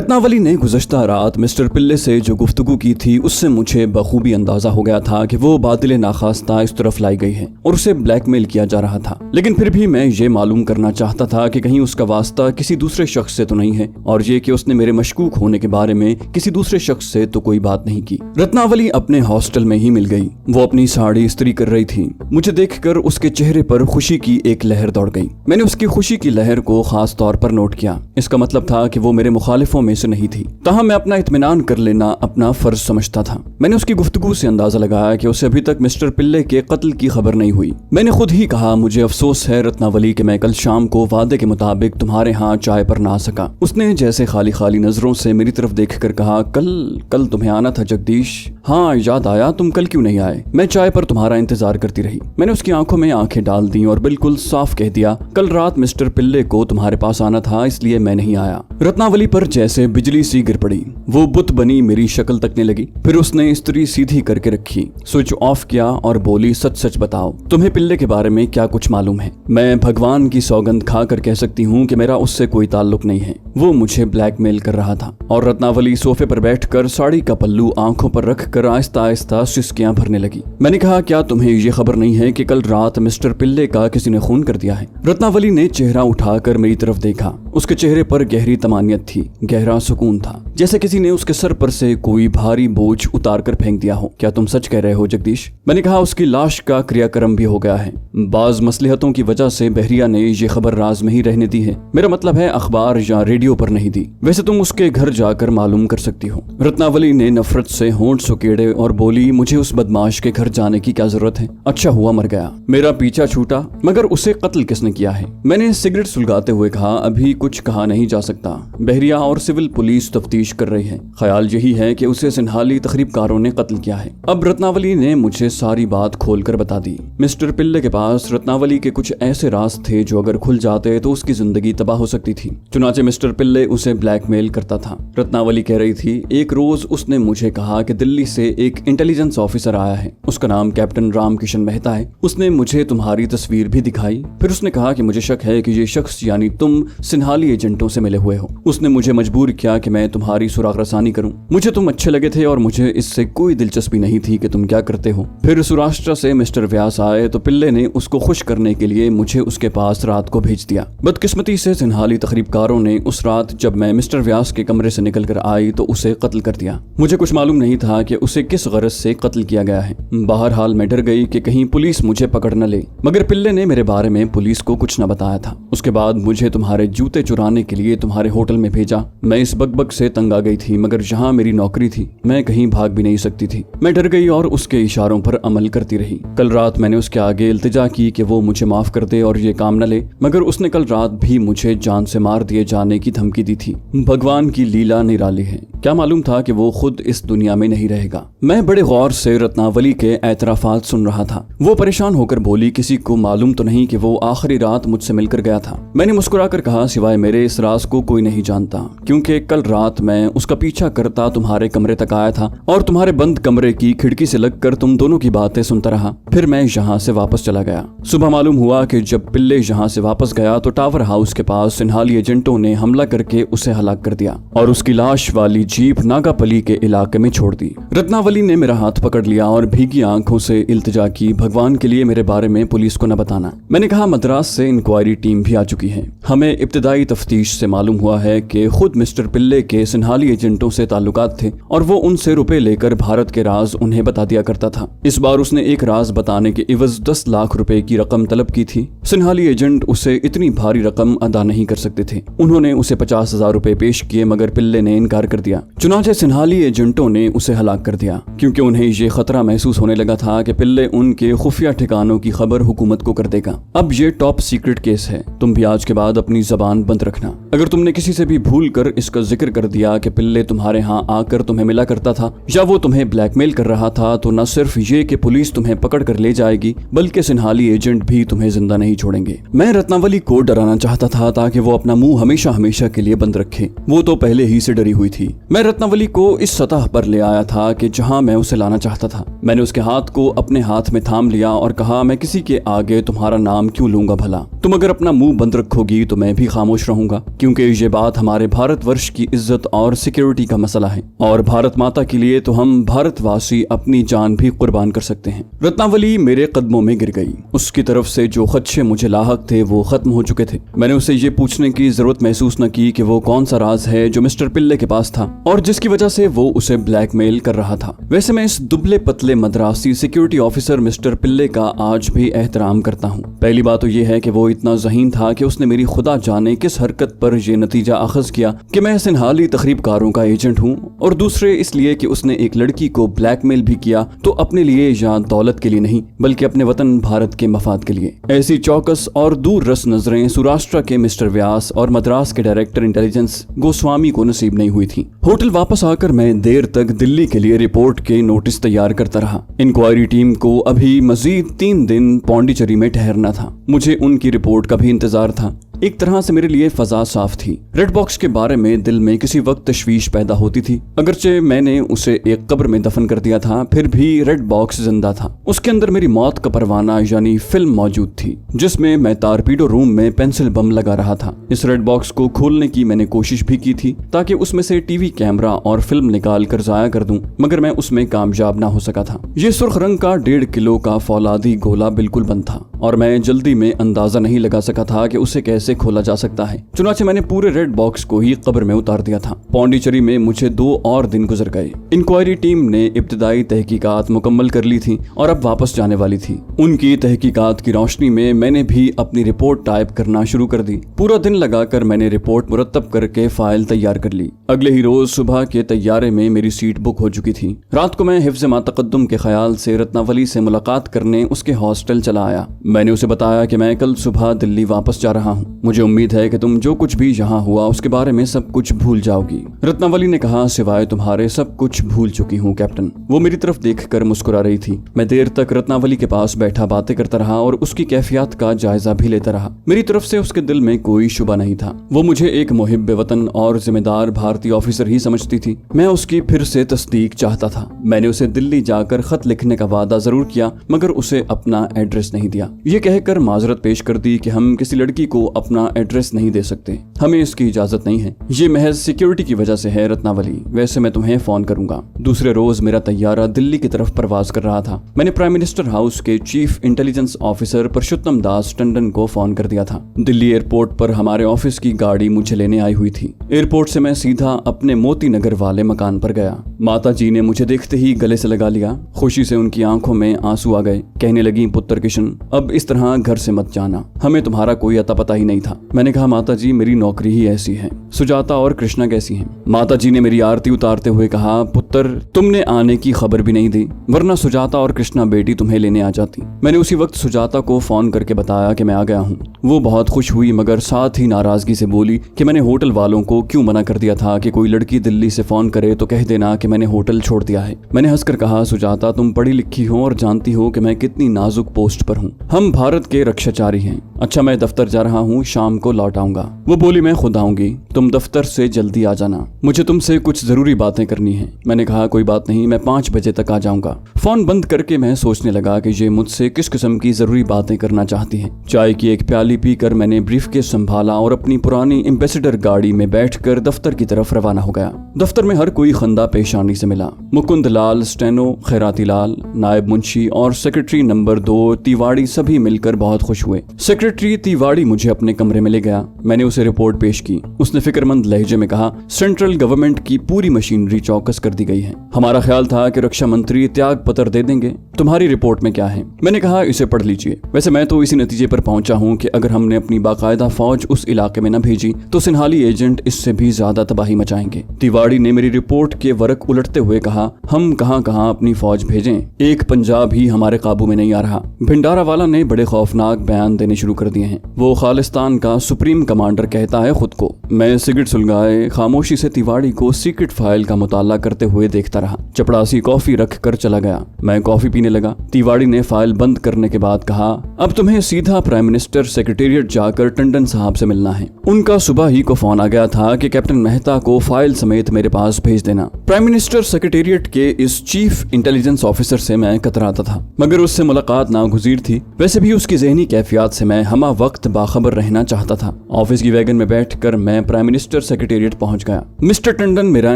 रत्नावली ने गुज़श्ता रात मिस्टर पिल्ले से जो गुफ्तगू की थी उससे मुझे बखूबी अंदाजा हो गया था कि वो बातिल नाखास्ता इस तरफ लाई गई है और उसे ब्लैकमेल किया जा रहा था। लेकिन फिर भी मैं ये मालूम करना चाहता था कि कहीं उसका वास्ता किसी दूसरे शख्स से तो नहीं है, और ये कि उसने मेरे मशकूक होने के बारे में किसी दूसरे शख्स से तो कोई बात नहीं की। रत्नावली अपने हॉस्टल में ही मिल गई। वो अपनी साड़ी इस्त्री कर रही थी। मुझे देखकर उसके चेहरे पर खुशी की एक लहर दौड़ गई। मैंने उसकी खुशी की लहर को खास तौर पर नोट किया। इसका मतलब था कि वो मेरे मुखालिफों में से नहीं थी। ताहम मैं अपना इत्मीनान कर लेना अपना फर्ज समझता था। मैंने उसकी गुफ्तगू से अंदाजा लगाया कि उसे अभी तक मिस्टर पिल्ले के कत्ल की खबर नहीं हुई। मैंने खुद ही कहा, मुझे अफसोस है रत्नावली कि मैं कल शाम को वादे के मुताबिक तुम्हारे यहाँ चाय पर ना आ सका। उसने जैसे खाली खाली नजरों से मेरी तरफ देखकर कहा, कल तुम्हें आना था जगदीश। हाँ, याद आया, तुम कल क्यों नहीं आए? मैं चाय पर तुम्हारा इंतजार करती रही। मैंने उसकी आंखों में आंखें डाल दी और बिल्कुल साफ कह दिया, कल रात मिस्टर पिल्ले को तुम्हारे पास आना था, इसलिए मैं नहीं आया। रत्नावली पर जैसे बिजली सी गिर पड़ी। वो बुत बनी मेरी शक्ल तकने लगी। फिर उसने इस्त्री सीधी करके रखी, स्विच ऑफ किया और बोली, सच सच बताओ, तुम्हें पिल्ले के बारे में क्या कुछ मालूम है? मैं भगवान की सौगंध खाकर कह सकती हूँ कि मेरा उससे कोई ताल्लुक नहीं है। वो मुझे ब्लैकमेल कर रहा था। और रत्नावली सोफे पर बैठकर साड़ी का पल्लू आंखों पर रखकर आहिस्ता आहिस्ता सिसकियां भरने लगी। मैंने कहा, क्या तुम्हें ये खबर नहीं है कि कल रात मिस्टर पिल्ले का किसी ने खून कर दिया है? रत्नावली ने चेहरा उठाकर मेरी तरफ देखा। उसके चेहरे पर गहरी तमानियत थी, गहरा सुकून था, जैसे किसी ने उसके सर पर से कोई भारी बोझ उतार कर फेंक दिया हो। क्या तुम सच कह रहे हो जगदीश? मैंने कहा, उसकी लाश का क्रियाक्रम भी हो गया है। बाज मसलहतों की वजह से बहरिया ने ये खबर राज में ही रहने दी है। मेरा मतलब है अखबार या रेडियो पर नहीं दी। वैसे तुम उसके घर जाकर मालूम कर सकती हो। रत्नावली ने नफरत से होंठ सुकेड़े और बोली, मुझे उस बदमाश के घर जाने की क्या जरूरत है? अच्छा हुआ मर गया, मेरा पीछा छूटा। मगर उसे कत्ल किसने किया है? मैंने सिगरेट सुलगाते हुए कहा, अभी कुछ कहा नहीं जा सकता। बहरिया और सिविल पुलिस तफ्तीश कर रही है। ख्याल यही है कि उसे सिन्हाली तखरीबकारों ने कत्ल किया है। अब रत्नावली ने मुझे सारी बात खोलकर बता दी। मिस्टर पिल्ले के पास रत्नावली के कुछ ऐसे राज थे जो अगर खुल जाते तो उसकी जिंदगी तबाह हो सकती थी। चुनाचे मिस्टर पिल्ले उसे ब्लैकमेल करता था। रत्नावली कह रही थी, एक रोज उसने मुझे कहा कि दिल्ली से एक इंटेलिजेंस ऑफिसर आया है, उसका नाम कैप्टन राम किशन मेहता है। उसने मुझे तुम्हारी तस्वीर भी दिखाई। फिर उसने कहा कि मुझे शक है कि ये शख्स यानी तुम सिन्हाली एजेंटों से मिले हुए हो। उसने मुझे मजबूर किया कि मैं तुम्हारी सुराग रसानी करूं। मुझे तुम अच्छे लगे थे और मुझे इससे कोई दिलचस्पी नहीं थी कि तुम क्या करते हो। फिर सौराष्ट्र से मिस्टर व्यास आए तो पिल्ले ने उसको खुश करने के लिए मुझे उसके पास रात को भेज दिया। बदकिस्मती से सिन्हाली तखरीबकारों ने उस रात जब मैं मिस्टर व्यास के कमरे से निकल कर आई तो उसे कत्ल कर दिया। मुझे कुछ मालूम नहीं था कि उसे किस गरज से कत्ल किया गया है। बहरहाल मैं डर गई कि कहीं पुलिस मुझे पकड़ न ले। मगर पिल्ले ने मेरे बारे में पुलिस को कुछ न बताया था। उसके बाद मुझे तुम्हारे जूते चुराने के लिए तुम्हारे होटल में भेजा। मैं इस बकबक से तंग आ गई थी, मगर जहाँ मेरी नौकरी थी मैं कहीं भाग भी नहीं सकती थी। मैं डर गई और उसके इशारों पर अमल करती रही। कल रात मैंने उसके आगे इल्तिजा की कि वो मुझे माफ कर दे और ये काम न ले, मगर उसने कल रात भी मुझे जान से मार दिए जाने की धमकी दी थी। भगवान की लीला निराली है। क्या मालूम था कि वो खुद इस दुनिया में नहीं रहेगा। मैं बड़े गौर से रत्नावली के एतराफात सुन रहा था। वो परेशान होकर बोली, किसी को मालूम तो नहीं कि वो आखिरी रात मुझसे मिलकर गया था? मैंने मुस्कुराकर कहा, सिवाय मेरे इस राज को कोई नहीं जानता, क्योंकि कल रात मैं उसका पीछा करता तुम्हारे कमरे तक आया था और तुम्हारे बंद कमरे की खिड़की से लगकर तुम दोनों की बातें सुनता रहा। फिर मैं यहाँ से वापस चला गया। सुबह मालूम हुआ कि जब पिल्ले यहाँ से वापस गया तो टावर हाउस के पास सिन्हाली एजेंटों ने हमला करके उसे हलाक कर दिया और उसकी लाश वाली जीप नागापली के इलाके में छोड़ दी। रत्नावली ने मेरा हाथ पकड़ लिया और भीगी आंखों से इल्तिजा की, भगवान के लिए मेरे बारे में पुलिस को न बताना। मैंने कहा, मद्रास से इंक्वायरी टीम भी आ चुकी है। हमें इब्तिदाई तफ्तीश से मालूम हुआ है कि खुद मिस्टर पिल्ले के सिन्हाली एजेंटों से ताल्लुकात थे और वो उनसे रुपए लेकर भारत के राज उन्हें बता दिया करता था। इस बार उसने एक राज बताने के इवज 10 लाख रुपए की रकम तलब की थी। सिन्हाली एजेंट उसे इतनी भारी रकम अदा नहीं कर सकते थे। उन्होंने उसे 50,000 रुपए पेश किए, मगर पिल्ले ने इनकार कर दिया। चुनाचे सिन्हाली एजेंटों ने उसे हलाक कर दिया, क्योंकि उन्हें ये खतरा महसूस होने लगा था कि पिल्ले उनके खुफिया ठिकानों की खबर हुकूमत को कर देगा। अब ये टॉप सीक्रेट केस है। तुम भी आज के बाद अपनी जबान बंद रखना। अगर तुमने किसी से भी भूल कर इसका जिक्र कर दिया कि पिल्ले तुम्हारे यहाँ आकर तुम्हें मिला करता था या वो तुम्हें ब्लैकमेल कर रहा था, तो न सिर्फ ये कि पुलिस तुम्हें पकड़ कर ले जाएगी, बल्कि सिन्हाली एजेंट भी तुम्हें जिंदा नहीं छोड़ेंगे। मैं रत्नावली को डराना चाहता था ताकि वो अपना मुंह हमेशा हमेशा के लिए बंद रखे। वो तो पहले ही से डरी हुई थी। मैं रत्नावली को इस सतह पर ले आया था कि जहां मैं उसे लाना चाहता था। मैंने उसके हाथ को अपने हाथ में थाम लिया और कहा, मैं किसी के आगे तुम्हारा नाम क्यों लूंगा भला? तुम अगर अपना मुंह बंद रखोगी तो मैं भी खामोश रहूंगा, क्योंकि ये बात हमारे भारतवर्ष की इज्जत और सिक्योरिटी का मसला है, और भारत माता के लिए तो हम भारतवासी अपनी जान भी कुर्बान कर सकते हैं। रत्नावली मेरे कदमों में गिर गई। उसकी तरफ से जो खदशे मुझे लाहक थे वो खत्म हो चुके थे। मैंने उसे ये पूछने की जरूरत महसूस न की कि वो कौन सा राज है जो मिस्टर पिल्ले के पास था और जिसकी वजह से वो उसे ब्लैकमेल कर रहा था। वैसे मैं इस दुबले पतले मद्रासी सिक्योरिटी ऑफिसर मिस्टर पिल्ले का आज भी एहतराम करता हूँ। पहली बात तो ये है कि वो इतना ज़हीन था कि उसने मेरी खुदा जाने किस हरकत पर यह नतीजा अखज किया कि मैं सिनहाली तखरीबकारों का एजेंट हूँ, और दूसरे इसलिए कि उसने एक लड़की को ब्लैकमेल भी किया तो अपने लिए या दौलत के लिए नहीं बल्कि अपने वतन भारत के मफाद के लिए। ऐसी चौकस और दूर रस नजरें सौराष्ट्र के मिस्टर व्यास और मद्रास के डायरेक्टर इंटेलिजेंस गोस्वामी को नसीब नहीं हुई थी। होटल वापस आकर मैं देर तक दिल्ली के लिए रिपोर्ट के नोटिस तैयार करता रहा। इंक्वायरी टीम को अभी मजीद 3 दिन पौंडीचेरी में ठहरना था। मुझे उनकी रिपोर्ट का भी इंतजार था। एक तरह से मेरे लिए फजा साफ थी। रेड बॉक्स के बारे में दिल में किसी वक्त तशवीश पैदा होती थी। अगरचे मैंने उसे एक कब्र में दफन कर दिया था, फिर भी रेड बॉक्स जिंदा था। उसके अंदर मेरी मौत का परवाना यानी फिल्म मौजूद थी, जिसमें मैं टारपीडो रूम में पेंसिल बम लगा रहा था। इस रेड बॉक्स को खोलने की मैंने कोशिश भी की थी ताकि उसमें से टीवी कैमरा और फिल्म निकाल कर जाया कर दूं, मगर मैं उसमें कामयाब ना हो सका था। ये सुर्ख रंग का 1.5 किलो का फौलादी गोला बिल्कुल बंद था और मैं जल्दी में अंदाजा नहीं लगा सका था कि उसे कैसे खोला जा सकता है। चुनाचे मैंने पूरे रेड बॉक्स को ही कब्र में उतार दिया था। पौंडीचेरी में मुझे 2 और दिन गुजर गए। इंक्वायरी टीम ने इब्तिदाई तहकीकात मुकम्मल कर ली थी और अब वापस जाने वाली थी। उनकी तहकीकात की रोशनी में मैंने भी अपनी रिपोर्ट टाइप करना शुरू कर दी। पूरा दिन लगाकर मैंने रिपोर्ट मुरतब करके फाइल तैयार कर ली। अगले ही रोज सुबह के तैयारे में मेरी सीट बुक हो चुकी थी। रात को मैं हिफ्ज़ मा तक़द्दुम के ख्याल से रत्नावली से मुलाकात करने उसके हॉस्टल चला आया। मैंने उसे बताया कि मैं कल सुबह दिल्ली वापस जा रहा हूँ। मुझे उम्मीद है कि तुम जो कुछ भी यहाँ हुआ उसके बारे में सब कुछ भूल जाओगी। रत्नावली ने कहा, सिवाय तुम्हारे सब कुछ भूल चुकी हूँ कैप्टन। वो मेरी तरफ देखकर मुस्कुरा रही थी। मैं देर तक रत्नावली के पास बैठा बातें करता रहा और उसकी कैफियत का जायजा भी लेता रहा। मेरी तरफ से उसके दिल में कोई शुबा नहीं था। वो मुझे एक मुहिब वतन और जिम्मेदार भारतीय ऑफिसर ही समझती थी। मैं उसकी फिर से तस्दीक चाहता था। मैंने उसे दिल्ली जाकर खत लिखने का वादा जरूर किया, मगर उसे अपना एड्रेस नहीं दिया। ये कहकर माजरत पेश कर दी कि हम किसी लड़की को अपना एड्रेस नहीं दे सकते, हमें इसकी इजाजत नहीं है। ये महज सिक्योरिटी की वजह से है रत्नावली। वैसे मैं तुम्हें फोन करूंगा। दूसरे रोज मेरा तैयारा दिल्ली की तरफ परवाज कर रहा था। मैंने प्राइम मिनिस्टर हाउस के चीफ इंटेलिजेंस ऑफिसर पुरुषोत्तम दास टंडन को फोन कर दिया था। दिल्ली एयरपोर्ट पर हमारे ऑफिस की गाड़ी मुझे लेने आई हुई थी। एयरपोर्ट से मैं सीधा अपने मोती नगर वाले मकान पर गया। माता जी ने मुझे देखते ही गले से लगा लिया। खुशी से उनकी आंखों में आंसू आ गए। कहने लगी, पुत्र किशन, अब इस तरह घर से मत जाना, हमें तुम्हारा कोई अता पता ही नहीं था। मैंने कहा, माता जी मेरी नौकरी ही ऐसी है। सुजाता और कृष्णा कैसी हैं? माता जी ने मेरी आरती उतारते हुए कहा, पुत्र तुमने आने की खबर भी नहीं दी, वरना सुजाता और कृष्णा बेटी तुम्हें लेने आ जाती। मैंने उसी वक्त सुजाता को फोन करके बताया कि मैं आ गया हूँ। वो बहुत खुश हुई, मगर साथ ही नाराजगी से बोली कि मैंने होटल वालों को क्यों मना कर दिया था कि कोई लड़की दिल्ली से फोन करे तो कह देना कि मैंने होटल छोड़ दिया है। मैंने हंसकर कहा, सुजाता तुम पढ़ी लिखी हो और जानती हो कि मैं कितनी नाजुक पोस्ट पर हूँ। हम भारत के रक्षाचारी हैं। अच्छा मैं दफ्तर जा रहा हूँ, शाम को लौट आऊंगा। वो बोली, मैं खुद आऊंगी, तुम दफ्तर से जल्दी आ जाना, मुझे तुमसे कुछ जरूरी बातें करनी है। मैंने कहा, कोई बात नहीं, मैं 5 बजे तक आ जाऊंगा। फोन बंद करके मैं सोचने लगा कि ये मुझसे किस किस्म की जरूरी बातें करना चाहती है। चाय की एक प्याली पीकर मैंने ब्रीफकेस संभाला और अपनी पुरानी एम्बेसडर गाड़ी में बैठकर दफ्तर की तरफ रवाना हो गया। दफ्तर में हर कोई खंदा पेशानी से मिला। मुकुंद लाल, स्टेनो खैराती लाल, नायब मुंशी और सेक्रेटरी नंबर 2 तिवाड़ी सभी मिलकर बहुत खुश हुए। सेक्रेटरी तिवाड़ी मुझे अपने कमरे में ले गया। मैंने उसे रिपोर्ट पेश की। उसने फिक्रमंद लहजे में कहा, सेंट्रल गवर्नमेंट की पूरी मशीनरी चौकस कर दी गई है। हमारा ख्याल था कि रक्षा मंत्री त्याग पत्र दे देंगे। तुम्हारी रिपोर्ट में क्या है? मैंने कहा, इसे पढ़ लीजिए। वैसे मैं तो इसी नतीजे पर पहुंचा हूं कि अगर हमने अपनी बाकायदा फौज उस इलाके में न भेजी तो सिन्हाली एजेंट इससे भी ज्यादा तबाही मचाएंगे। तिवाड़ी ने मेरी रिपोर्ट के वर्क उलटते हुए कहा, हम कहां कहां अपनी फौज भेजें, एक पंजाब ही हमारे काबू में नहीं आ रहा। भिंडारा वाला ने बड़े खौफनाक बयान देने शुरू कर दिए हैं। वो खालिस्तान का सुप्रीम कमांडर कहता है खुद को। मैं सिगरेट सुलगाए खामोशी से तिवाड़ी को सीक्रेट फाइल का मुताला करते हुए देखता रहा। चपड़ासी कॉफी रख कर चला गया। मैं कॉफी पीने लगा। तिवाड़ी ने फाइल बंद करने के बाद कहा, अब तुम्हें सीधा प्राइम मिनिस्टर सेक्रेटेरिएट जाकर टंडन साहब से मिलना है। उनका सुबह ही को फोन आ गया था कि कैप्टन मेहता को फाइल समेत मेरे पास भेज देना। प्राइम मिनिस्टर सेक्रेटेरिएट के इस चीफ इंटेलिजेंस ऑफिसर से मैं कतराता था, मगर उससे मुलाकात नागुज़ीर थी। वैसे भी उसकी ज़हनी कैफियत से मैं हमा वक्त बाखबर रहना चाहता था। ऑफिस की वैगन में बैठकर मैं प्राइम मिनिस्टर सेक्रेटेरिएट पहुंच गया। मिस्टर टंडन मेरा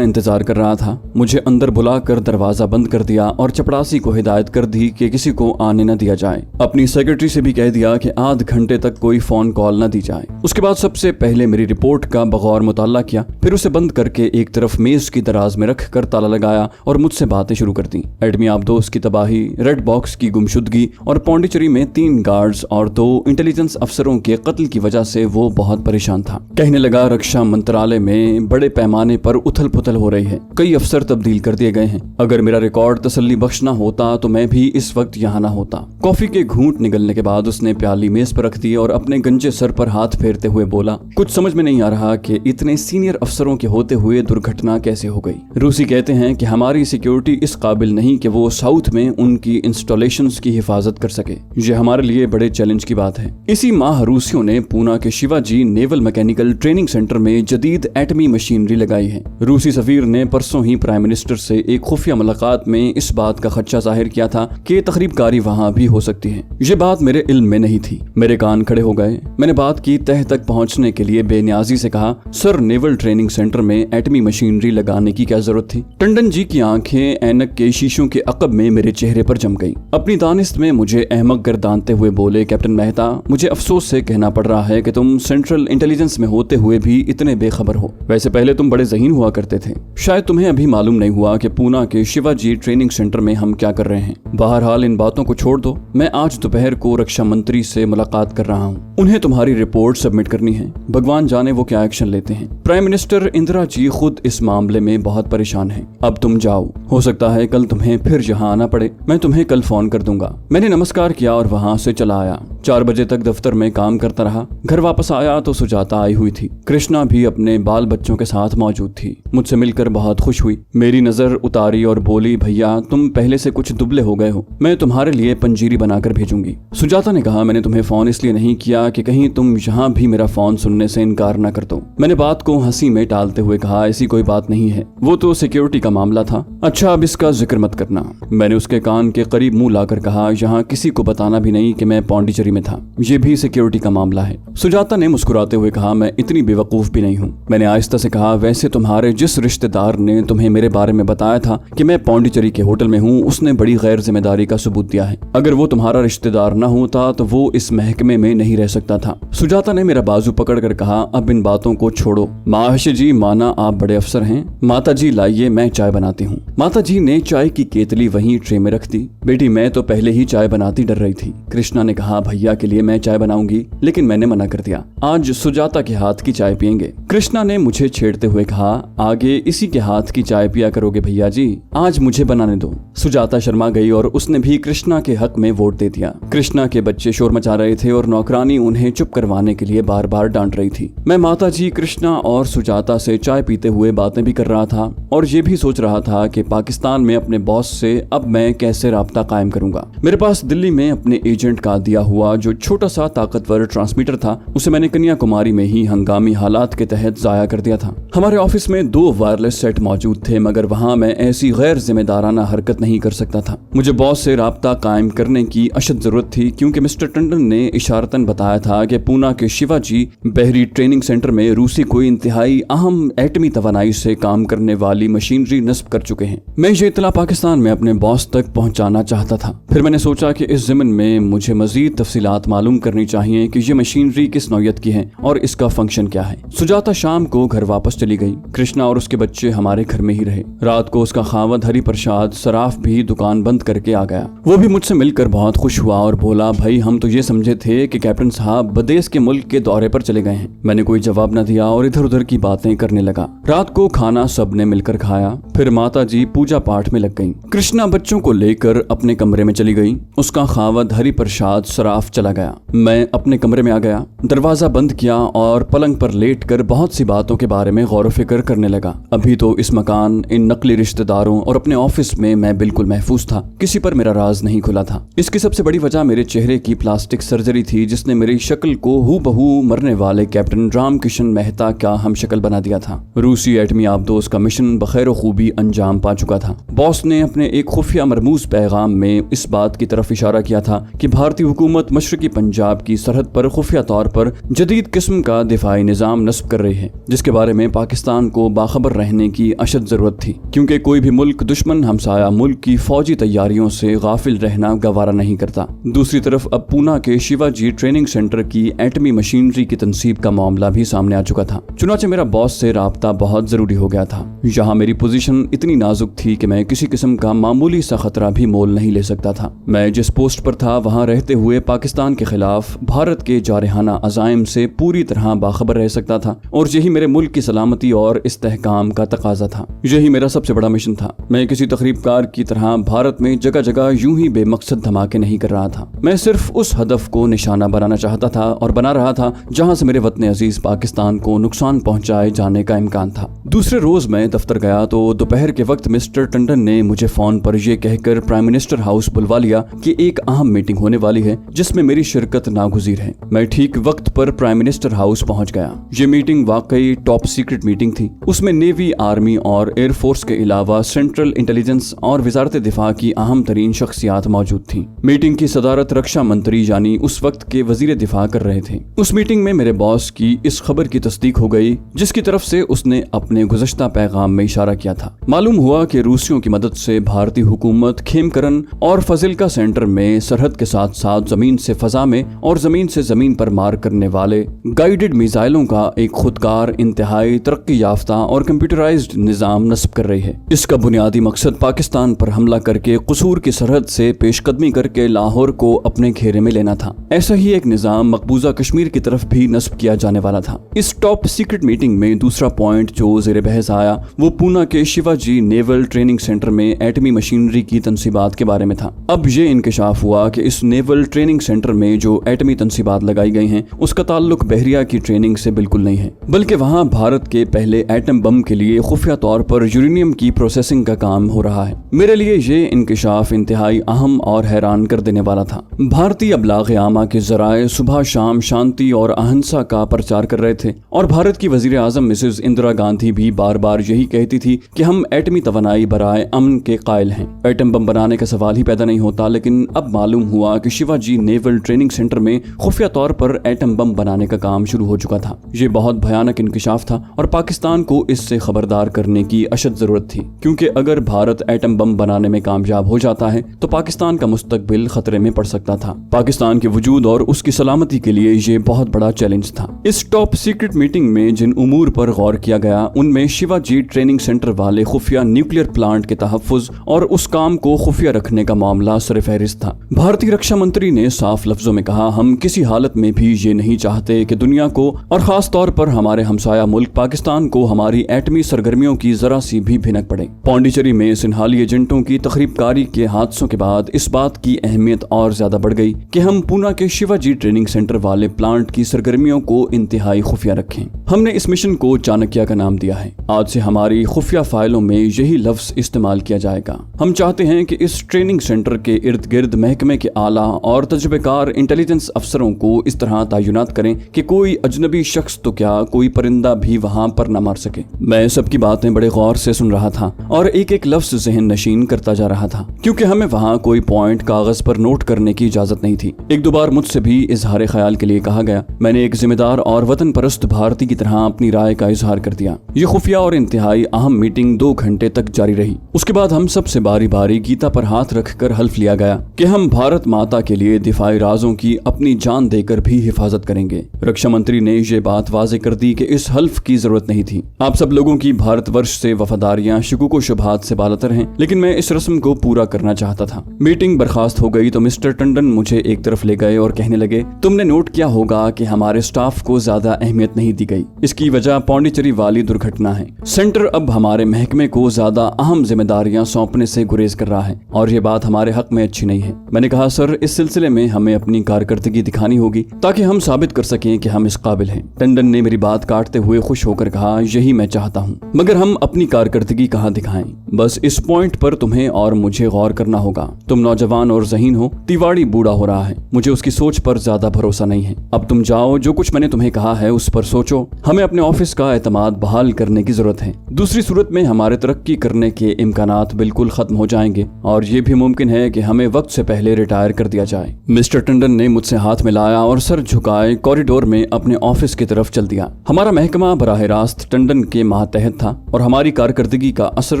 इंतजार कर रहा था। मुझे अंदर बुलाकर दरवाजा बंद कर दिया और चपरासी को हिदायत कर दी कि किसी को आने न दिया जाए। अपनी सेक्रेटरी से भी कह दिया कि आध घंटे तक कोई फोन कॉल न दी जाए। उसके बाद सबसे पहले मेरी रिपोर्ट का बगौर मुताला किया, फिर उसे बंद करके एक तरफ मेज की दराज में रख कर ताला लगाया और मुझसे बातें शुरू कर दी। एडमी आबदोस की तबाही, रेड बॉक्स की गुमशुदगी और पौंडीचेरी में 3 गार्ड्स और 2 इंटेलिजेंस अफसरों के कत्ल की वजह से वो बहुत परेशान था। कहने लगा, रक्षा मंत्रालय में बड़े पैमाने पर उथल पुथल हो रही है, कई अफसर तब्दील कर दिए गए हैं। अगर मेरा रिकॉर्ड तसल्ली बख्श ना होता तो मैं भी इस वक्त यहाँ ना होता। कॉफी के घूंट निगलने के बाद उसने प्याली मेज पर रख दी और अपने गंजे सर पर हाथ फेरते हुए बोला, कुछ समझ में नहीं आ रहा कि इतने सीनियर अफसरों के होते हुए दुर्घटना कैसे हो गई। रूसी कहते हैं कि हमारी सिक्योरिटी इस काबिल नहीं कि वो साउथ में उनकी इंस्टॉलेशंस की हिफाजत कर सके। ये हमारे लिए बड़े चैलेंज की बात है। इसी माह रूसियों ने पूना के Shivaji naval mechanical training centre में जदीद एटमी मशीनरी लगाई है। रूसी सफीर ने परसों ही प्राइम मिनिस्टर से एक खुफिया मुलाकात में इस बात का खदशा जाहिर किया था कि तखरीबकारी वहाँ भी हो सकती है। ये बात मेरे इल्म में नहीं थी। मेरे कान खड़े हो गए। मैंने बात की तह तक पहुँचने के लिए बेनियाजी से कहा, सर नेवल ट्रेनिंग सेंटर में एटमी मशीनरी लगाने की क्या जरूरत थी। टंडन जी की आंखें ऐनक के शीशों के अकब में मेरे चेहरे पर जम गई। अपनी दानिस्त में मुझे अहमक गर्दानते हुए बोले, कैप्टन मेहता, मुझे अफसोस से कहना पड़ रहा है कि तुम सेंट्रल इंटेलिजेंस में होते हुए भी इतने बेखबर हो। वैसे पहले तुम बड़े ज़हीन हुआ करते थे। शायद तुम्हें अभी मालूम नहीं हुआ कि पूना के शिवाजी ट्रेनिंग सेंटर में हम क्या कर रहे हैं। बहरहाल इन बातों को छोड़ दो। मैं आज दोपहर को रक्षा मंत्री से मुलाकात कर रहा हूँ। उन्हें तुम्हारी रिपोर्ट सबमिट करनी है। भगवान जाने वो क्या एक्शन लेते हैं। प्राइम मिनिस्टर इंदिरा जी खुद इस मामले में बहुत परेशान हैं। अब तुम जाओ, हो सकता है कल तुम्हें फिर यहाँ आना पड़े। मैं तुम्हें कल फोन कर दूंगा। मैंने नमस्कार किया और वहाँ से चला आया। 4 बजे तक दफ्तर में काम करता रहा। घर वापस आया तो सुजाता आई हुई थी। कृष्णा भी अपने बाल बच्चों के साथ मौजूद थी। मुझसे मिलकर बहुत खुश हुई। मेरी नजर उतारी और बोली, भैया तुम पहले से कुछ दुबले हो गए हो, मैं तुम्हारे लिए पंजीरी बनाकर भेजूंगी। सुजाता ने कहा, मैंने तुम्हें फोन इसलिए नहीं किया कि कहीं तुम यहाँ भी मेरा फोन सुनने से इनकार न कर दो। मैंने बात को हंसी में टालते हुए कहा, ऐसी कोई बात नहीं है, वो तो सिक्योरिटी का मामला था। अच्छा अब इसका जिक्र मत करना। मैंने उसके कान के करीब मुंह लाकर कहा, यहाँ किसी को बताना भी नहीं कि मैं पौंडीचेरी में था। ये भी सिक्योरिटी का मामला है। सुजाता ने मुस्कुराते हुए कहा, मैं इतनी बेवकूफ भी नहीं हूँ। मैंने आहिस्ता से कहा, वैसे तुम्हारे जिस रिश्तेदार ने तुम्हें मेरे बारे में बताया था कि मैं पौंडीचेरी के होटल में हूँ, उसने बड़ी गैर जिम्मेदारी का सबूत दिया है। अगर वो तुम्हारा रिश्तेदार न होता तो वो इस महकमे में नहीं रह सकता था। सुजाता ने मेरा बाजू पकड़कर कहा, अब इन बातों को छोड़ो। माहिश जी, माना आप बड़े अफसर हैं। माता जी लाइए, मैं चाय बनाती हूँ। माता जी ने चाय की केतली वहीं ट्रे में रख दी। बेटी मैं तो पहले ही चाय बनाती डर रही थी। कृष्णा ने कहा, भैया के लिए मैं चाय बनाऊंगी, लेकिन मैंने मना कर दिया। आज सुजाता के हाथ की चाय पियेंगे। कृष्णा ने मुझे छेड़ते हुए कहा, आगे इसी के हाथ की चाय पिया करोगे भैया जी, आज मुझे बनाने दो। सुजाता शर्मा गई और उसने भी कृष्णा के हक में वोट दे दिया। कृष्णा के बच्चे शोर मचा रहे थे और नौकरानी उन्हें चुप करवाने के लिए बार बार डांट रही थी। मैं माता जी, कृष्णा और सुजाता से चाय पीते हुए बातें भी कर रहा था और ये भी सोच रहा था कि पाकिस्तान में अपने बॉस से अब मैं कैसे राब्ता कायम करूंगा। मेरे पास दिल्ली में अपने एजेंट का दिया हुआ जो छोटा सा ताकतवर ट्रांसमीटर था, उसे मैंने कन्याकुमारी में ही हंगामी हालात के तहत जाया कर दिया था। हमारे ऑफिस में 2 वायरलेस सेट मौजूद थे, मगर वहाँ मैं ऐसी गैर जिम्मेदाराना हरकत नहीं कर सकता था। मुझे बॉस से राब्ता कायम करने की अशद जरूरत थी, क्योंकि मिस्टर टंडन ने इशारतन बताया था कि पूना के शिवाजी बहरी ट्रेनिंग सेंटर में रूसी कोई इंतहाई अहम एटमी तवानाई से काम करने वाली मशीनरी नस्ब कर चुके हैं। मैं ये इत्तला पाकिस्तान में अपने बॉस तक पहुंचाना चाहता था। फिर मैंने सोचा कि इस ज़िम्न में मुझे मजीद तफसीलात मालूम करनी चाहिए कि ये मशीनरी किस नौयत की है और इसका फंक्शन क्या है। सुजाता शाम को घर वापस चली गई। कृष्णा और उसके बच्चे हमारे घर में ही रहे। रात को उसका खावद हरि प्रसाद सराफ भी दुकान बंद करके आ गया। वो भी मुझसे मिलकर बहुत खुश हुआ और बोला, भाई हम तो ये समझे थे कि कैप्टन साहब बदेस के मुल्क के दौरे पर चले गए हैं। मैंने कोई जवाब न दिया और इधर उधर की बातें करने लगा। रात को खाना सबने मिलकर खाया। फिर माता जी पूजा पाठ में लग गईं। कृष्णा बच्चों को लेकर अपने कमरे में चली गई। उसका खावद हरि प्रसाद सराफ खिलाफ चला गया। मैं अपने कमरे में आ गया, दरवाजा बंद किया और पलंग पर लेटकर बहुत सी बातों के बारे में गौर फिक्र करने लगा। अभी तो इस मकान, इन नकली रिश्तेदारों और अपने ऑफिस में मैं बिल्कुल महफूज था। किसी पर मेरा राज नहीं खुला था। इसकी सबसे बड़ी वजह मेरे चेहरे की प्लास्टिक सर्जरी थी, जिसने मेरी शक्ल को हूबहू मरने वाले कैप्टन रामकिशन मेहता का हम शक्ल बना दिया था। रूसी एटमी आबदोज का मिशन बखैर खूबी अंजाम पा चुका था। बॉस ने अपने एक खुफिया मरमूज पैगाम में इस बात की तरफ इशारा किया था कि भारतीय हुकूमत मशरकी पंजाब की सरहद पर खुफिया तौर पर जदीद किस्म का दिफाई निजाम नस्ब कर रही है, जिसके बारे में पाकिस्तान को बाखबर रहने की अशद जरूरत थी, क्योंकि कोई भी मुल्क दुश्मन हमसाया मुल्क की फौजी तैयारियों से गाफिल रहना गवारा नहीं करता। दूसरी तरफ अब पूना के शिवाजी ट्रेनिंग सेंटर की एटमी मशीनरी की तनसीब का मामला भी सामने आ चुका था। चुनाचे मेरा बॉस से राब्ता बहुत जरूरी हो गया था। यहाँ मेरी पोजीशन इतनी नाजुक थी कि मैं किसी किस्म का मामूली सा खतरा भी मोल नहीं ले सकता था। मैं जिस पोस्ट पर था वहाँ रहते हुए पाकिस्तान के खिलाफ भारत के जारहाना अज़ाइम से पूरी तरह बाखबर रह सकता था, और यही मेरे मुल्क की सलामती और इस्तेहकाम का तकाजा था। यही मेरा सबसे बड़ा मिशन था। मैं किसी तकरीबकार की तरह भारत में जगह जगह यूं ही बेमकसद धमाके नहीं कर रहा था। मैं सिर्फ उस हदफ को निशाना बनाना चाहता था और बना रहा था जहाँ से मेरे वतन अजीज पाकिस्तान को नुकसान पहुंचाए जाने का इम्कान था। दूसरे रोज मैं दफ्तर गया तो दोपहर के वक्त मिस्टर टंडन ने मुझे फोन पर यह कहकर प्राइम मिनिस्टर हाउस बुलवा लिया कि एक अहम मीटिंग होने वाली है जिसमें मेरी शिरकत नागुजीर है। मैं ठीक वक्त पर प्राइम मिनिस्टर हाउस पहुंच गया। ये मीटिंग वाकई टॉप सीक्रेट मीटिंग थी। उसमें नेवी, आर्मी और एयरफोर्स के अलावा सेंट्रल इंटेलिजेंस और वजारत दिफा की अहम तरीन शख्सियात मौजूद थी। मीटिंग की सदारत रक्षा मंत्री यानी उस वक्त के वजीर दिफा कर रहे थे। उस मीटिंग में मेरे बॉस की इस खबर की तस्दीक हो गई जिसकी तरफ से उसने अपने गुज़श्ता पैगाम में इशारा किया था। मालूम हुआ कि रूसियों की मदद से भारतीय हुकूमत खेमकरन और फजिल्का सेंटर में सरहद के साथ साथ जमीन से फजा में और जमीन से जमीन पर मार करने वाले गाइडेड मिसाइलों का एक खुदकार, इंतहाई तरक्की याफ्ता और कंप्यूटराइज्ड निजाम नस्ब कर रही है। इसका बुनियादी मकसद पाकिस्तान पर हमला करके कसूर की सरहद से पेशकदमी करके लाहौर को अपने घेरे में लेना था। ऐसा ही एक निजाम मकबूजा कश्मीर की तरफ भी नस्ब किया जाने वाला था। इस टॉप सीक्रेट मीटिंग में दूसरा पॉइंट जो ज़ेरे बहस आया वो पूना के शिवाजी नेवल ट्रेनिंग सेंटर में एटमी मशीनरी की तनसीबात के बारे में था। अब ये इंकशाफ हुआ कि इस नेवल ट्रेनिंग सेंटर में जो एटमी तनसीबात लगाई गई हैं उसका ताल्लुक बहरिया की ट्रेनिंग से बिल्कुल नहीं है, बल्कि वहाँ भारत के पहले एटम बम के लिए खुफिया तौर पर यूरेनियम की प्रोसेसिंग का काम हो रहा है। मेरे लिए ये इंकशाफ इंतहाई अहम और हैरान कर देने वाला था। भारतीय अबलाग आमा के जराए सुबह शाम शांति और अहिंसा का प्रचार कर रहे थे और भारत की वजीर आजम मिसेज इंदिरा गांधी भी बार बार यही कहती थी कि हम एटमी तवानाई बराए अमन के कायल हैं। एटम बम बनाने का सवाल ही पैदा नहीं होता, लेकिन अब मालूम हुआ कि शिवाजी नेवल ट्रेनिंग सेंटर में खुफिया तौर पर एटम बम बनाने का काम शुरू हो चुका था। ये बहुत भयानक इंकशाफ था और पाकिस्तान को इससे खबरदार करने की अशद जरूरत थी, क्योंकि अगर भारत एटम बम बनाने में कामयाब हो जाता है तो पाकिस्तान का मुस्तकबिल खतरे में पड़ सकता था। पाकिस्तान के वजूद और उसकी सलामती के लिए ये बहुत बड़ा चैलेंज था। इस टॉप सीक्रेट मीटिंग में जिन उमूर पर गौर किया गया उनमें शिवाजी ट्रेनिंग सेंटर वाले खुफिया न्यूक्लियर प्लांट के तहफ्फुज और उस काम को खुफिया रखने का मामला सरफहरिस्त था। भारतीय रक्षा मंत्री ने साफ लफ्जों में कहा, हम किसी हालत में भी ये नहीं चाहते कि दुनिया को और खास तौर पर हमारे हमसाया मुल्क पाकिस्तान को हमारी एटमी सरगर्मियों की जरा सी भी भिनक पड़े। पौंडीचेरी में सिन्हाली एजेंटों की तकरीबकारी के हादसों के बाद इस बात की अहमियत और ज्यादा बढ़ गई कि हम पूना के शिवाजी ट्रेनिंग सेंटर वाले प्लांट की सरगर्मियों को इंतहाई खुफिया रखें। हमने इस मिशन को चाणक्य का नाम दिया है। आज से हमारी खुफिया फाइलों में यही लफ्ज इस्तेमाल किया जाएगा। हम चाहते हैं कि इस ट्रेनिंग सेंटर के इर्द गिर्द महकमे के आला और तजुर्बेकार इंटेलिजेंस अफसरों को इस तरह तैनात करें कि कोई अजनबी शख्स तो क्या कोई परिंदा भी वहाँ पर न मार सके। मैं सबकी बातें बड़े गौर से सुन रहा था और एक एक लफ्ज जहन नशीन करता जा रहा था, क्योंकि हमें वहाँ कोई पॉइंट कागज पर नोट करने की इजाजत नहीं थी। एक दो बार मुझसे भी इजहार ख्याल के लिए कहा गया। मैंने एक जिम्मेदार और वतन परस्त भारतीय की तरह अपनी राय का इजहार कर दिया। ये खुफिया और इंतहाई अहम मीटिंग 2 घंटे तक जारी रही। उसके बाद हम सब से बारी बारी गीता पर हाथ रखकर हल्फ लिया गया कि हम भारत माता के लिए दिफाई राजों की अपनी जान देकर भी हिफाजत करेंगे। रक्षा मंत्री ने ये बात वाज़ेह कर दी कि इस हल्फ की जरूरत नहीं थी। आप सब लोगों की भारतवर्ष से वफादारियां शुकूक शुबहात से बालतर हैं, लेकिन मैं इस रस्म को पूरा करना चाहता था। मीटिंग बर्खास्त हो गई तो मिस्टर टंडन मुझे एक तरफ ले गए और कहने लगे, तुमने नोट किया होगा कि हमारे स्टाफ को ज्यादा अहमियत नहीं दी गई। इसकी वजह पौंडीचेरी वाली दुर्घटना है। सेंटर अब हमारे महकमे को ज्यादा अहम जिम्मेदारियां सौंपने से गुरेज कर रहा है और ये बात हमारे हक में अच्छी नहीं है। मैंने कहा, सर, इस सिलसिले में हमें अपनी कारकर्दगी दिखानी होगी ताकि हम साबित कर सकें कि हम इस काबिल हैं। टंडन ने मेरी बात काटते हुए खुश होकर कहा, यही मैं चाहता हूँ, मगर हम अपनी कारकर्दगी कहाँ दिखाएं? बस इस पॉइंट पर तुम्हें और मुझे गौर करना होगा। तुम नौजवान और ज़हीन हो, तिवाड़ी बूढ़ा हो रहा है, मुझे उसकी सोच पर ज्यादा भरोसा नहीं है। अब तुम जाओ, जो कुछ मैंने तुम्हें कहा है उस पर सोचो। हमें अपने ऑफिस का एतमाद बहाल करने की जरूरत है, दूसरी सूरत में हमारे तरक्की करने के इम्कानात बिल्कुल खत्म हो जाएंगे और ये भी मुमकिन है कि हमें वक्त से पहले रिटायर कर दिया जाए। मिस्टर टंडन ने मुझसे हाथ मिलाया और सर झुकाए कॉरिडोर में अपने ऑफिस की तरफ चल दिया। हमारा महकमा बराह रास्त टंडन के मातहत था और हमारी कारकर्दगी का असर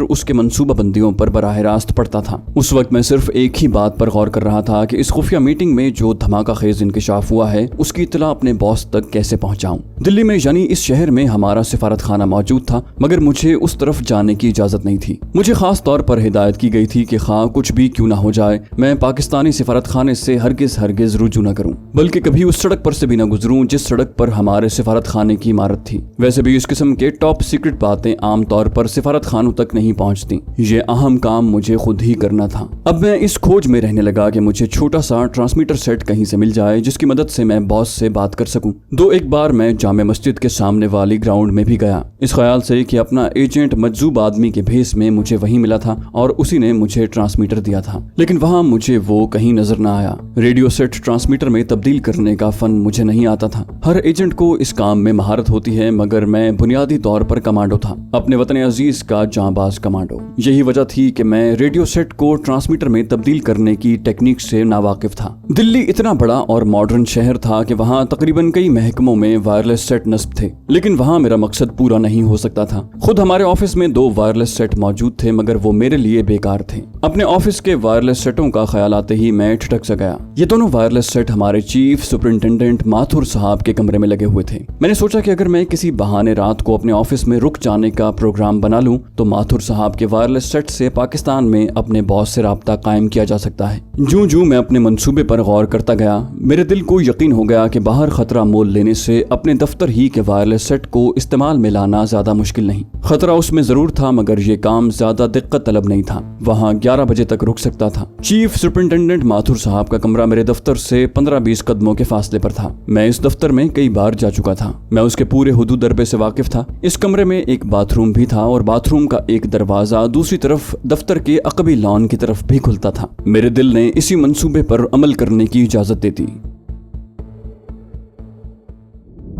उसके मंसूबाबंदियों पर बराह रास्त पड़ता था। उस वक्त मैं सिर्फ एक ही बात पर गौर कर रहा था कि इस खुफिया मीटिंग में जो धमाका खेज इंकशाफ हुआ है उसकी इत्तला अपने बॉस तक कैसे पहुंचाऊं। दिल्ली में यानी इस शहर में हमारा सिफारत खाना मौजूद था, मगर मुझे उस तरफ जाने की इजाजत नहीं थी। मुझे खास तौर पर हिदायत की गई थी कि खा कुछ भी क्यों ना हो जाए, मैं पाकिस्तानी सिफारत खाने से हरगिज रुजू न करूं, बल्कि कभी उस सड़क पर से भी न गुजरूं जिस सड़क पर हमारे सिफारत खाने की इमारत थी। वैसे भी इस किस्म के टॉप सीक्रेट बातें आमतौर पर सिफारत खानों तक नहीं पहुंचती। ये अहम काम मुझे खुद ही करना था। अब मैं इस खोज में रहने लगा कि मुझे छोटा सा ट्रांसमीटर सेट कहीं से मिल जाए जिसकी मदद से मैं बॉस से बात कर सकूं। एक बार मैं जामे मस्जिद के सामने वाली ग्राउंड में भी गया, इस ख्याल से कि अपना एजेंट मजजूब आदमी के भेस में मुझे वहीं मिला था और उसी ने मुझे ट्रांसमीटर दिया था, लेकिन वहां मुझे वो कहीं नजर न आया। रेडियो सेट ट्रांसमीटर में तब्दील करने का फन मुझे नहीं आता था। हर एजेंट को इस काम में महारत होती है, मगर मैं बुनियादी तौर पर कमांडो था, अपने वतन अजीज का जांबाज कमांडो। यही वजह थी कि मैं रेडियो सेट को ट्रांसमीटर में तब्दील करने की टेक्निक से नावाकिफ था। दिल्ली इतना बड़ा और मॉडर्न शहर था कि वहाँ तकरीबन कई महकमों में वायरलेस सेट नस्ब थे, लेकिन वहाँ मेरा मकसद पूरा नहीं हो सकता था। खुद हमारे ऑफिस में 2 वायरलेस सेट मौजूद थे, मगर वो मेरे लिए बेकार थे। अपने ऑफिस के वायरलेस सेटों का ख्याल आते ही मैं ठिठक सा गया। ये दोनों वायरलेस सेट हमारे चीफ सुपरिंटेंडेंट माथुर साहब के कमरे में लगे हुए थे। मैंने सोचा कि अगर मैं किसी बहाने रात को अपने ऑफिस में रुक जाने का प्रोग्राम बना लूं तो माथुर साहब के वायरलेस सेट से पाकिस्तान में अपने बॉस से राब्ता कायम किया जा सकता है। जूं मैं अपने मंसूबे पर गौर करता गया, मेरे दिल को यकीन हो गया कि बाहर खतरा मोल लेने से अपने दफ्तर ही के वायरलेस सेट को इस्तेमाल में लाना ज्यादा मुश्किल नहीं। खतरा उसमें जरूर था, मगर ये काम ज्यादा दिक्कत तलब नहीं था। वहाँ 11 बजे तक रुक सकता था। चीफ सुपरिंटेंडेंट माथुर साहब का कमरा मेरे दफ्तर से 15-20 कदमों के फासले पर था। मैं इस दफ्तर में कई बार जा चुका था, मैं उसके पूरे हुदूद दरबे से वाकिफ था। इस कमरे में एक बाथरूम भी था और बाथरूम का एक दरवाजा दूसरी तरफ दफ्तर के अकबी लॉन की तरफ भी खुलता था। मेरे दिल ने इसी मंसूबे पर अमल करने की इजाजत दे दी।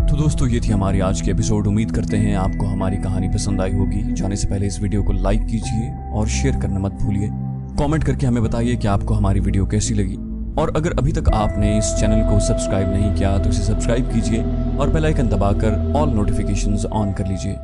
तो दोस्तों, ये थी हमारी आज की एपिसोड। उम्मीद करते हैं आपको हमारी कहानी पसंद आई होगी। जाने से पहले इस वीडियो को लाइक कीजिए और शेयर करना मत भूलिए। कमेंट करके हमें बताइए कि आपको हमारी वीडियो कैसी लगी, और अगर अभी तक आपने इस चैनल को सब्सक्राइब नहीं किया तो इसे सब्सक्राइब कीजिए और बेल आइकन दबाकर ऑल नोटिफिकेशंस ऑन कर लीजिए।